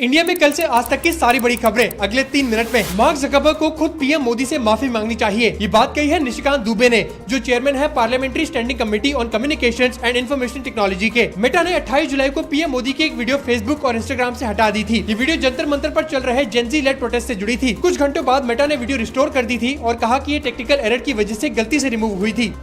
India में कल से आज तक की सारी बड़ी खबरें अगले 3 मिनट में। मार्क ज़करबर्ग को खुद पीएम मोदी से माफी मांगनी चाहिए, ये बात कही है निशिकांत दुबे ने, जो चेयरमैन है parliamentary standing committee on communications and information technology के। मेटा ने 28 जुलाई को पीएम मोदी की एक वीडियो फेसबुक और इंस्टाग्राम से हटा दी थी। ये वीडियो जंतर मंतर पर चल रहे जेनजी लेड प्रोटेस्ट से जुड़ी थी। कुछ घंटों बाद मेटा ने वीडियो रिस्टोर कर दी थी और कहा कि ये टेक्निकल एरर की वजह से गलती से रिमूव हुई थी।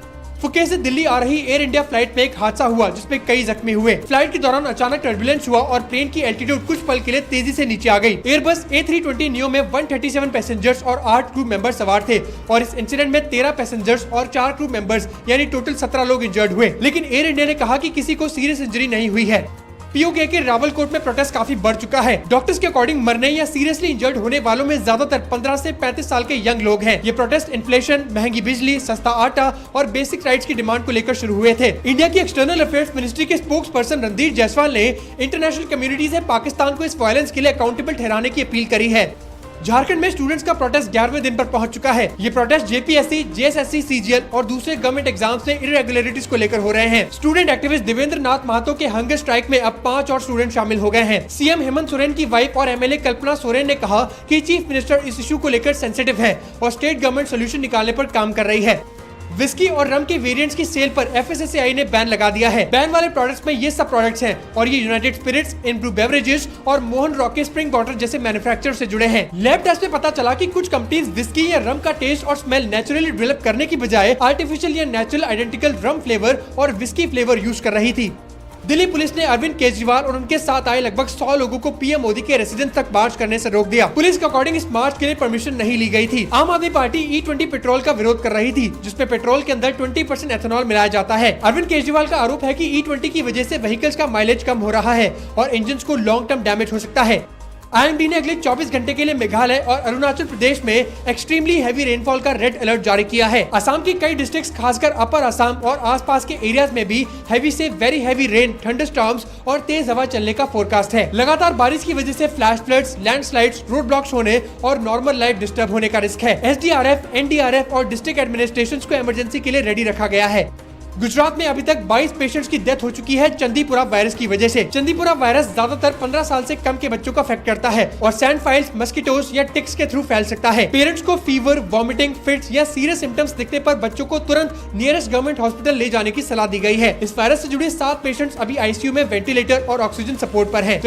फुके से दिल्ली आ रही एयर इंडिया फ्लाइट में एक हादसा हुआ जिसमें कई जख्मी हुए। फ्लाइट के दौरान अचानक टर्बुलेंस हुआ और प्लेन की एल्टीट्यूड कुछ पल के लिए तेजी से नीचे आ गई। एयरबस A320 नियो में 137 पैसेंजर्स और 8 क्रू मेंबर्स सवार थे और इस इंसिडेंट में 13 पैसेंजर्स और 4 क्रू मेंबर्स यानी टोटल 17 लोग इंजर्ड हुए। लेकिन एयर इंडिया ने कहा कि किसी को सीरियस इंजरी नहीं हुई है। पीओके के रावलकोट में प्रोटेस्ट काफी बढ़ चुका है। डॉक्टर्स के अकॉर्डिंग मरने या सीरियसली इंजर्ड होने वालों में ज्यादातर 15 से 35 साल के यंग लोग हैं। ये प्रोटेस्ट इन्फ्लेशन, महंगी बिजली, सस्ता आटा और बेसिक राइट्स की डिमांड को लेकर शुरू हुए थे। इंडिया की एक्सटर्नल अफेयर्स मिनिस्ट्री के स्पोक्स पर्सन रणधीर जायसवाल ने इंटरनेशनल कम्युनिटी से पाकिस्तान को इस वायलेंस के लिए अकाउंटेबल ठहराने की अपील करी है। झारखंड में स्टूडेंट्स का प्रोटेस्ट 11वें दिन पर पहुंच चुका है। ये प्रोटेस्ट जेपीएससी, जेएसएससी, सीजीएल और दूसरे गवर्नमेंट एग्जाम्स में इरेगुलरिटीज को लेकर हो रहे हैं। स्टूडेंट एक्टिविस्ट देवेंद्र नाथ महतो के हंगर स्ट्राइक में अब 5 और स्टूडेंट शामिल हो गए हैं। सीएम हेमंत सोरेन की वाइफ और एमएलए कल्पना सोरेन ने कहा कि चीफ मिनिस्टर इस इशू को लेकर सेंसिटिव है और स्टेट गवर्नमेंट सोल्यूशन निकालने पर काम कर रही है। विस्की और रम के वेरिएंट्स की सेल पर एफएसएसएआई ने बैन लगा दिया है। बैन वाले प्रोडक्ट्स में ये सब प्रोडक्ट्स हैं और ये यूनाइटेड स्पिरिट्स, इम्प्रू बेवरेजेस और मोहन रॉकी स्प्रिंग वाटर जैसे मैन्युफैक्चरर से जुड़े हैं। लैब टेस्ट में पता चला कि कुछ कंपनीज विस्की या रम का टेस्ट और स्मेल नेचुरली डेवलप करने की बजाय आर्टिफिशियल या नेचुरल आइडेंटिकल रम फ्लेवर और विस्की फ्लेवर यूज कर रही थी। दिल्ली पुलिस ने अरविंद केजरीवाल और उनके साथ आए लगभग 100 लोगों को पीएम मोदी के रेसिडेंस तक मार्च करने से रोक दिया। पुलिस के अकॉर्डिंग इस मार्च के लिए परमिशन नहीं ली गई थी। आम आदमी पार्टी E20 पेट्रोल का विरोध कर रही थी, जिसमें पेट्रोल के अंदर 20% एथेनॉल मिलाया जाता है। अरविंद केजरीवाल का आरोप है कि E20 की वजह से व्हीकल्स का माइलेज कम हो रहा है और इंजन को लॉन्ग टर्म डैमेज हो सकता है। IMD ने अगले 24 घंटे के लिए मेघालय और अरुणाचल प्रदेश में एक्सट्रीमली हैवी रेनफॉल का रेड अलर्ट जारी किया है। असम की कई डिस्ट्रिक्ट्स खासकर अपर असम और आसपास के एरियाज में भी हैवी से वेरी हैवी रेन, थंडरस्टॉर्म्स और तेज हवा चलने का फोरकास्ट है। लगातार बारिश की वजह से flash floods, landslides, road blocks होने और नॉर्मल लाइफ डिस्टर्ब होने का रिस्क है। SDRF, NDRF और डिस्ट्रिक्ट एडमिनिस्ट्रेशन को इमरजेंसी के लिए रेडी रखा गया है। गुजरात में अभी तक 22 पेशेंट्स की डेथ हो चुकी है चंदीपुरा वायरस की वजह से। चंदीपुरा वायरस ज्यादातर 15 साल से कम के बच्चों को अफेक्ट करता है और सैंड फाइल्स, मस्किटोज या टिक्स के थ्रू फैल सकता है। पेरेंट्स को फीवर, वॉमिटिंग, फिट्स या सीरियस सिम्टम्स दिखने पर बच्चों को तुरंत नियरेस्ट गवर्नमेंट हॉस्पिटल ले जाने की सलाह दी गई है। इस वायरस से जुड़े 7 पेशेंट्स अभी ICU में वेंटिलेटर और ऑक्सीजन सपोर्ट पर हैं।